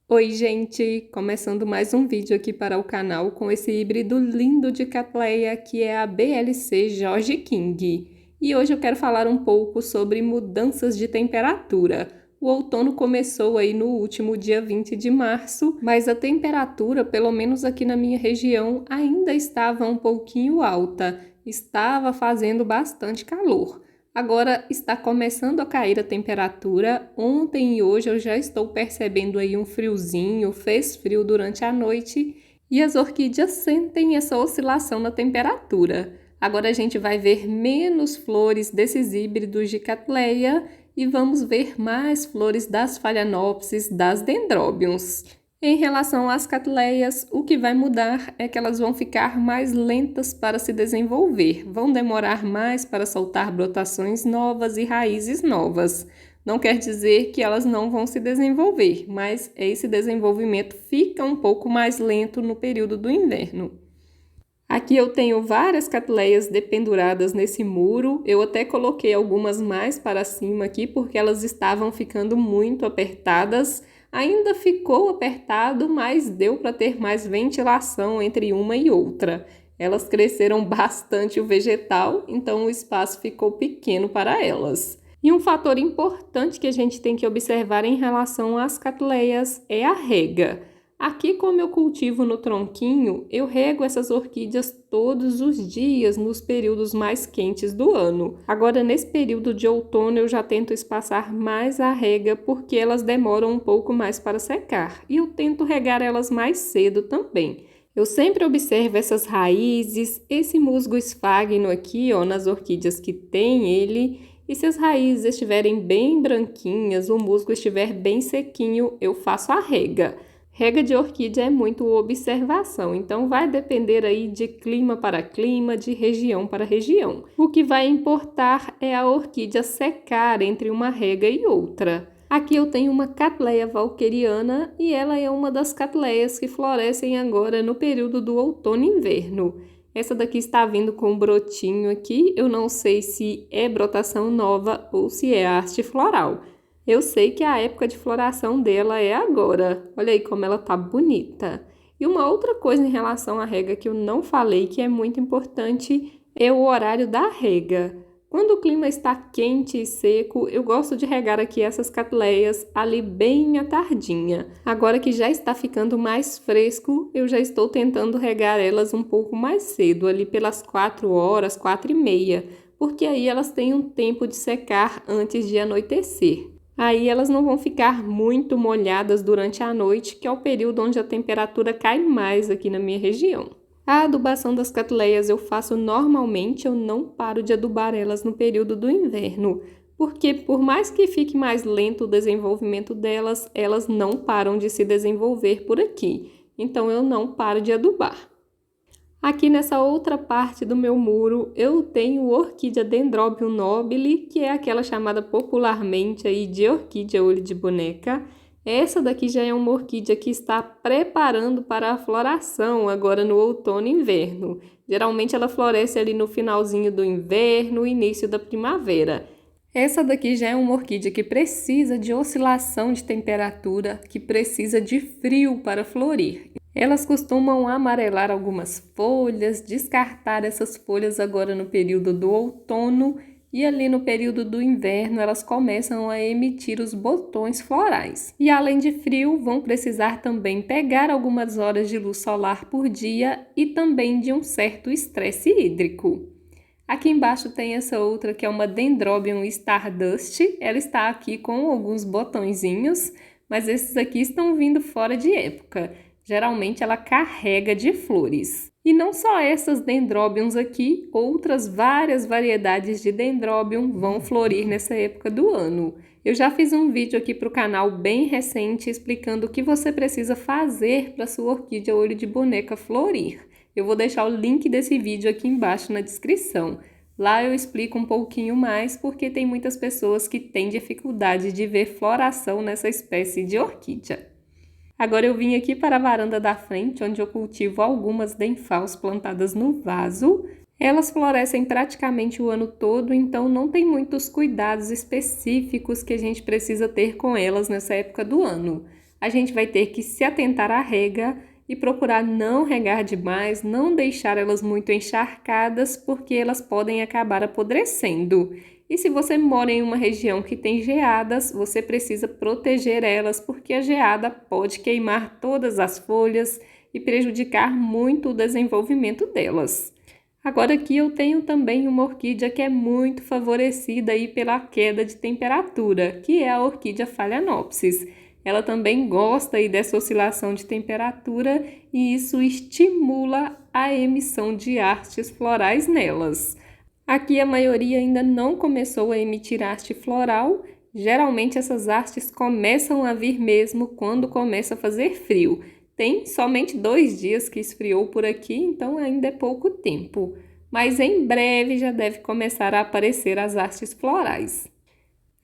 Oi, gente! Começando mais um vídeo aqui para o canal com esse híbrido lindo de Cattleya, que é a BLC George King. E hoje eu quero falar um pouco sobre mudanças de temperatura. O outono começou aí no último dia 20 de março, mas a temperatura, pelo menos aqui na minha região, ainda estava um pouquinho alta. Estava fazendo bastante calor. Agora está começando a cair a temperatura. Ontem e hoje eu já estou percebendo aí um friozinho, fez frio durante a noite e as orquídeas sentem essa oscilação na temperatura. Agora a gente vai ver menos flores desses híbridos de Cattleya e vamos ver mais flores das Phalaenopsis, das Dendrobiums. Em relação às Cattleyas, o que vai mudar é que elas vão ficar mais lentas para se desenvolver, vão demorar mais para soltar brotações novas e raízes novas. Não quer dizer que elas não vão se desenvolver, mas esse desenvolvimento fica um pouco mais lento no período do inverno. Aqui eu tenho várias Cattleyas dependuradas nesse muro, eu até coloquei algumas mais para cima aqui porque elas estavam ficando muito apertadas. Ainda ficou apertado, mas deu para ter mais ventilação entre uma e outra. Elas cresceram bastante o vegetal, então o espaço ficou pequeno para elas. E um fator importante que a gente tem que observar em relação às Cattleyas é a rega. Aqui, como eu cultivo no tronquinho, eu rego essas orquídeas todos os dias nos períodos mais quentes do ano. Agora, nesse período de outono, eu já tento espaçar mais a rega porque elas demoram um pouco mais para secar. E eu tento regar elas mais cedo também. Eu sempre observo essas raízes, esse musgo esfagno aqui, ó, nas orquídeas que tem ele. E se as raízes estiverem bem branquinhas, o musgo estiver bem sequinho, eu faço a rega. Rega de orquídea é muito observação, então vai depender aí de clima para clima, de região para região. O que vai importar é a orquídea secar entre uma rega e outra. Aqui eu tenho uma Cattleya valqueriana e ela é uma das Cattleyas que florescem agora no período do outono e inverno. Essa daqui está vindo com um brotinho aqui, eu não sei se é brotação nova ou se é haste floral. Eu sei que a época de floração dela é agora. Olha aí como ela tá bonita. E uma outra coisa em relação à rega que eu não falei, que é muito importante, é o horário da rega. Quando o clima está quente e seco, eu gosto de regar aqui essas Cattleyas ali bem à tardinha. Agora que já está ficando mais fresco, eu já estou tentando regar elas um pouco mais cedo, ali pelas 4 horas, 4h30, porque aí elas têm um tempo de secar antes de anoitecer. Aí elas não vão ficar muito molhadas durante a noite, que é o período onde a temperatura cai mais aqui na minha região. A adubação das Cattleyas eu faço normalmente, eu não paro de adubar elas no período do inverno, porque por mais que fique mais lento o desenvolvimento delas, elas não param de se desenvolver por aqui, então eu não paro de adubar. Aqui nessa outra parte do meu muro, eu tenho orquídea Dendrobium nobile, que é aquela chamada popularmente aí de orquídea olho de boneca. Essa daqui já é uma orquídea que está preparando para a floração agora no outono e inverno. Geralmente ela floresce ali no finalzinho do inverno, início da primavera. Essa daqui já é uma orquídea que precisa de oscilação de temperatura, que precisa de frio para florir. Elas costumam amarelar algumas folhas, descartar essas folhas agora no período do outono e ali no período do inverno elas começam a emitir os botões florais. E além de frio, vão precisar também pegar algumas horas de luz solar por dia e também de um certo estresse hídrico. Aqui embaixo tem essa outra que é uma Dendrobium Stardust, ela está aqui com alguns botõezinhos, mas esses aqui estão vindo fora de época. Geralmente ela carrega de flores. E não só essas Dendrobiums aqui, outras várias variedades de Dendrobium vão florir nessa época do ano. Eu já fiz um vídeo aqui para o canal bem recente explicando o que você precisa fazer para sua orquídea olho de boneca florir. Eu vou deixar o link desse vídeo aqui embaixo na descrição. Lá eu explico um pouquinho mais porque tem muitas pessoas que têm dificuldade de ver floração nessa espécie de orquídea. Agora eu vim aqui para a varanda da frente, onde eu cultivo algumas denfalls plantadas no vaso. Elas florescem praticamente o ano todo, então não tem muitos cuidados específicos que a gente precisa ter com elas nessa época do ano. a gente vai ter que se atentar à rega e procurar não regar demais, não deixar elas muito encharcadas, porque elas podem acabar apodrecendo. E se você mora em uma região que tem geadas, você precisa proteger elas, porque a geada pode queimar todas as folhas e prejudicar muito o desenvolvimento delas. Agora aqui eu tenho também uma orquídea que é muito favorecida aí pela queda de temperatura, que é a orquídea Phalaenopsis. Ela também gosta aí dessa oscilação de temperatura e isso estimula a emissão de hastes florais nelas. Aqui a maioria ainda não começou a emitir haste floral. Geralmente essas hastes começam a vir mesmo quando começa a fazer frio. Tem somente 2 dias que esfriou por aqui, então ainda é pouco tempo. Mas em breve já deve começar a aparecer as hastes florais.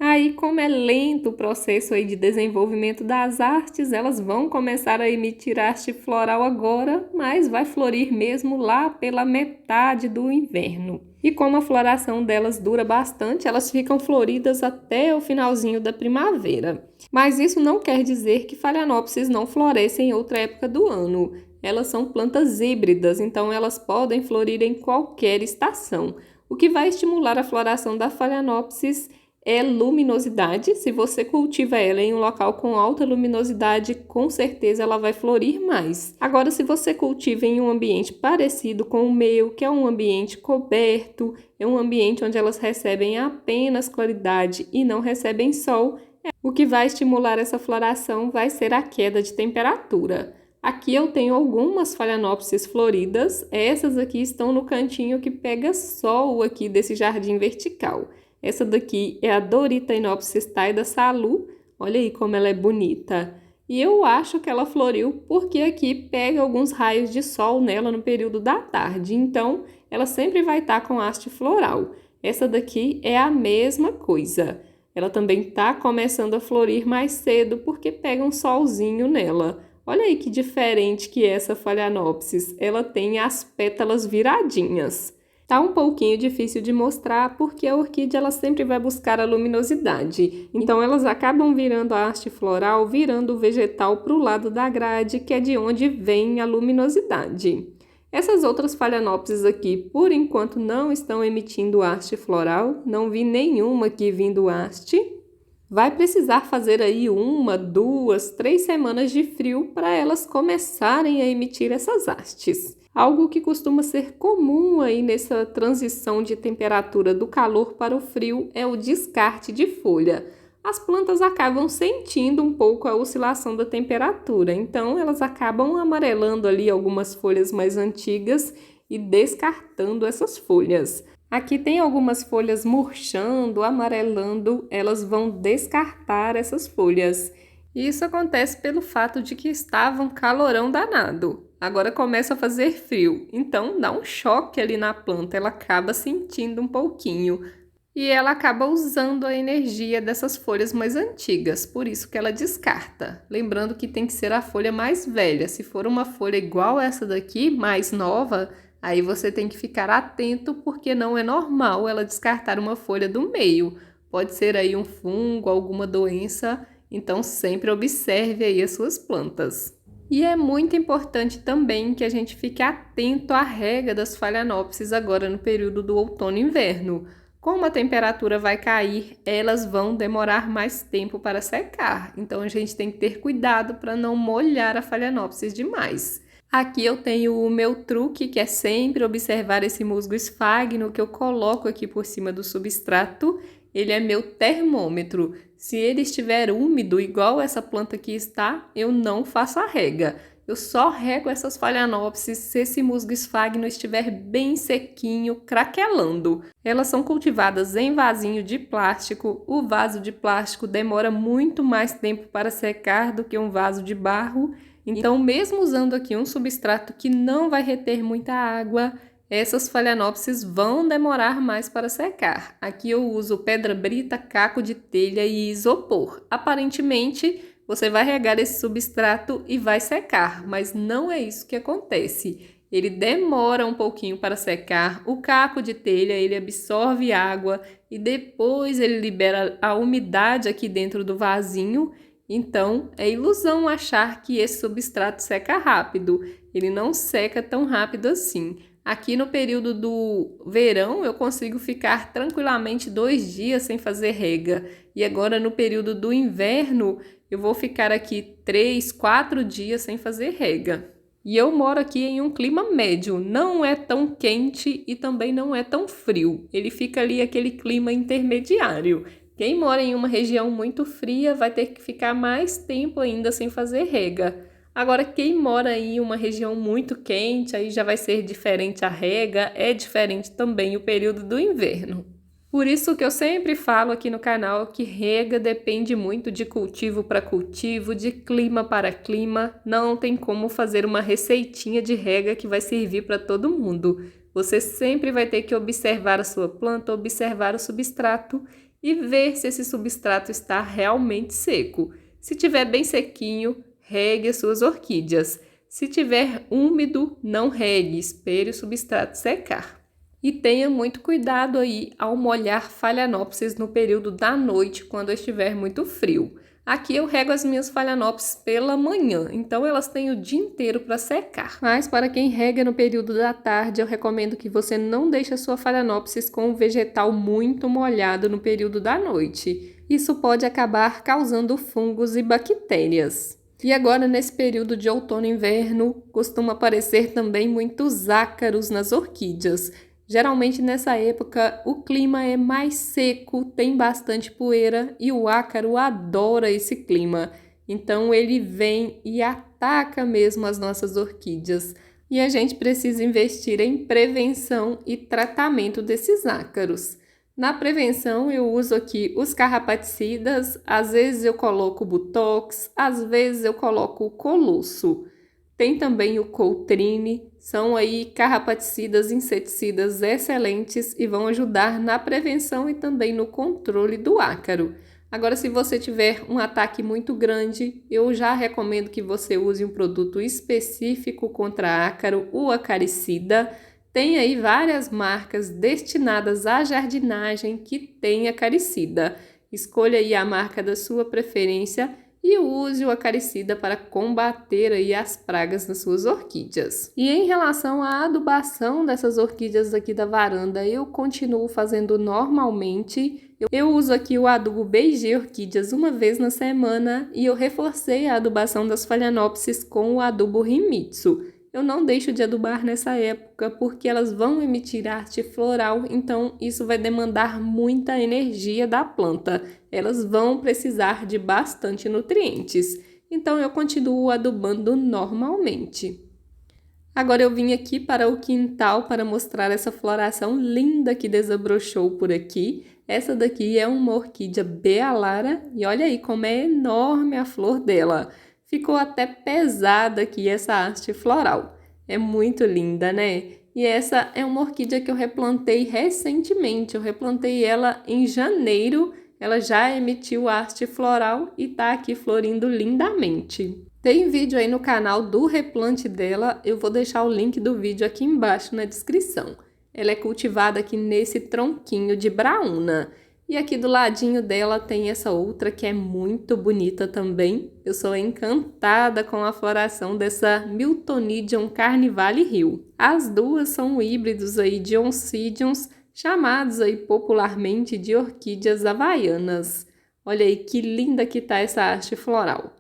Aí, como é lento o processo aí de desenvolvimento das hastes, elas vão começar a emitir haste floral agora, mas vai florir mesmo lá pela metade do inverno. E como a floração delas dura bastante, elas ficam floridas até o finalzinho da primavera. Mas isso não quer dizer que Phalaenopsis não florescem em outra época do ano. Elas são plantas híbridas, então elas podem florir em qualquer estação. O que vai estimular a floração da Phalaenopsis é luminosidade. Se você cultiva ela em um local com alta luminosidade, com certeza ela vai florir mais. Agora, se você cultiva em um ambiente parecido com o meu, que é um ambiente coberto, é um ambiente onde elas recebem apenas claridade e não recebem sol, o que vai estimular essa floração vai ser a queda de temperatura. Aqui eu tenho algumas Phalaenopsis floridas. Essas aqui estão no cantinho que pega sol aqui desse jardim vertical. Essa daqui é a Doritaenopsis taida Salu. Olha aí como ela é bonita. E eu acho que ela floriu porque aqui pega alguns raios de sol nela no período da tarde. Então, ela sempre vai estar com haste floral. Essa daqui é a mesma coisa. Ela também está começando a florir mais cedo porque pega um solzinho nela. Olha aí que diferente que é essa Phalaenopsis. Ela tem as pétalas viradinhas. Tá um pouquinho difícil de mostrar porque a orquídea ela sempre vai buscar a luminosidade. Então elas acabam virando a haste floral, virando o vegetal para o lado da grade, que é de onde vem a luminosidade. Essas outras Phalaenopsis aqui, por enquanto, não estão emitindo haste floral. Não vi nenhuma aqui vindo haste. Vai precisar fazer aí 1, 2, 3 semanas de frio para elas começarem a emitir essas hastes. Algo que costuma ser comum aí nessa transição de temperatura do calor para o frio é o descarte de folha. As plantas acabam sentindo um pouco a oscilação da temperatura, então elas acabam amarelando ali algumas folhas mais antigas e descartando essas folhas. Aqui tem algumas folhas murchando, amarelando, elas vão descartar essas folhas. Isso acontece pelo fato de que estava um calorão danado. Agora começa a fazer frio, então dá um choque ali na planta, ela acaba sentindo um pouquinho. E ela acaba usando a energia dessas folhas mais antigas, por isso que ela descarta. Lembrando que tem que ser a folha mais velha. Se for uma folha igual essa daqui, mais nova, aí você tem que ficar atento porque não é normal ela descartar uma folha do meio. Pode ser aí um fungo, alguma doença, então sempre observe aí as suas plantas. E é muito importante também que a gente fique atento à rega das Phalaenopsis agora no período do outono e inverno. Como a temperatura vai cair, elas vão demorar mais tempo para secar. Então a gente tem que ter cuidado para não molhar a Phalaenopsis demais. Aqui eu tenho o meu truque, que é sempre observar esse musgo esfagno que eu coloco aqui por cima do substrato. Ele é meu termômetro. Se ele estiver úmido, igual essa planta aqui está, eu não faço a rega. Eu só rego essas Phalaenopsis se esse musgo esfagno estiver bem sequinho, craquelando. Elas são cultivadas em vasinho de plástico. O vaso de plástico demora muito mais tempo para secar do que um vaso de barro. Então, mesmo usando aqui um substrato que não vai reter muita água, essas Phalaenopsis vão demorar mais para secar. Aqui eu uso pedra brita, caco de telha e isopor. Aparentemente, você vai regar esse substrato e vai secar, mas não é isso que acontece. Ele demora um pouquinho para secar. O caco de telha, ele absorve água e depois ele libera a umidade aqui dentro do vasinho. Então, é ilusão achar que esse substrato seca rápido. Ele não seca tão rápido assim. Aqui no período do verão, eu consigo ficar tranquilamente 2 dias sem fazer rega. E agora no período do inverno, eu vou ficar aqui 3, 4 dias sem fazer rega. E eu moro aqui em um clima médio, não é tão quente e também não é tão frio. Ele fica ali aquele clima intermediário. Quem mora em uma região muito fria vai ter que ficar mais tempo ainda sem fazer rega. Agora, quem mora em uma região muito quente, aí já vai ser diferente a rega, é diferente também o período do inverno. Por isso que eu sempre falo aqui no canal que rega depende muito de cultivo para cultivo, de clima para clima. Não tem como fazer uma receitinha de rega que vai servir para todo mundo. Você sempre vai ter que observar a sua planta, observar o substrato e ver se esse substrato está realmente seco. Se tiver bem sequinho, regue as suas orquídeas. Se tiver úmido, não regue, espere o substrato secar. E tenha muito cuidado aí ao molhar Phalaenopsis no período da noite, quando estiver muito frio. Aqui eu rego as minhas Phalaenopsis pela manhã, então elas têm o dia inteiro para secar. Mas para quem rega no período da tarde, eu recomendo que você não deixe a sua Phalaenopsis com o vegetal muito molhado no período da noite. Isso pode acabar causando fungos e bactérias. E agora, nesse período de outono e inverno, costuma aparecer também muitos ácaros nas orquídeas. Geralmente nessa época o clima é mais seco, tem bastante poeira e o ácaro adora esse clima. Então ele vem e ataca mesmo as nossas orquídeas. E a gente precisa investir em prevenção e tratamento desses ácaros. Na prevenção eu uso aqui os carrapaticidas, às vezes eu coloco Botox, às vezes eu coloco o Colosso. Tem também o Coltrine, são aí carrapaticidas, inseticidas excelentes e vão ajudar na prevenção e também no controle do ácaro. Agora, se você tiver um ataque muito grande, eu já recomendo que você use um produto específico contra ácaro, o acaricida. Tem aí várias marcas destinadas à jardinagem que tem acaricida. Escolha aí a marca da sua preferência e use o acaricida para combater aí as pragas nas suas orquídeas. E em relação à adubação dessas orquídeas aqui da varanda, eu continuo fazendo normalmente. Eu uso aqui o adubo BG Orquídeas uma vez na semana e eu reforcei a adubação das Phalaenopsis com o adubo Himitsu. Eu não deixo de adubar nessa época porque elas vão emitir arte floral, então isso vai demandar muita energia da planta. Elas vão precisar de bastante nutrientes, então eu continuo adubando normalmente. Agora eu vim aqui para o quintal para mostrar essa floração linda que desabrochou por aqui. Essa daqui é uma orquídea Bealara e olha aí como é enorme a flor dela. Ficou até pesada aqui essa haste floral. É muito linda, né? E essa é uma orquídea que eu replantei recentemente. Eu replantei ela em janeiro. Ela já emitiu haste floral e tá aqui florindo lindamente. Tem vídeo aí no canal do replante dela. Eu vou deixar o link do vídeo aqui embaixo na descrição. Ela é cultivada aqui nesse tronquinho de braúna. E aqui do ladinho dela tem essa outra que é muito bonita também. Eu sou encantada com a floração dessa Miltonidium Carnivale Hill. As duas são híbridos aí de Oncidiums, chamados aí popularmente de orquídeas havaianas. Olha aí que linda que tá essa haste floral.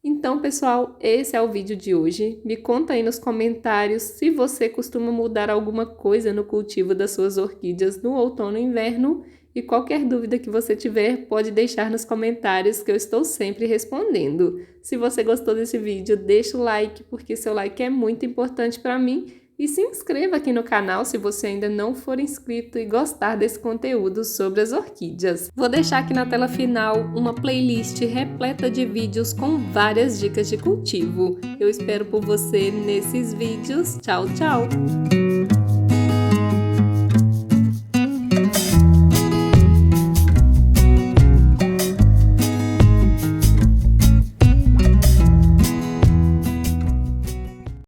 Então, pessoal, esse é o vídeo de hoje. Me conta aí nos comentários se você costuma mudar alguma coisa no cultivo das suas orquídeas no outono e inverno. E qualquer dúvida que você tiver, pode deixar nos comentários que eu estou sempre respondendo. Se você gostou desse vídeo, deixa o like, porque seu like é muito importante para mim. E se inscreva aqui no canal se você ainda não for inscrito e gostar desse conteúdo sobre as orquídeas. Vou deixar aqui na tela final uma playlist repleta de vídeos com várias dicas de cultivo. Eu espero por você nesses vídeos. Tchau, tchau!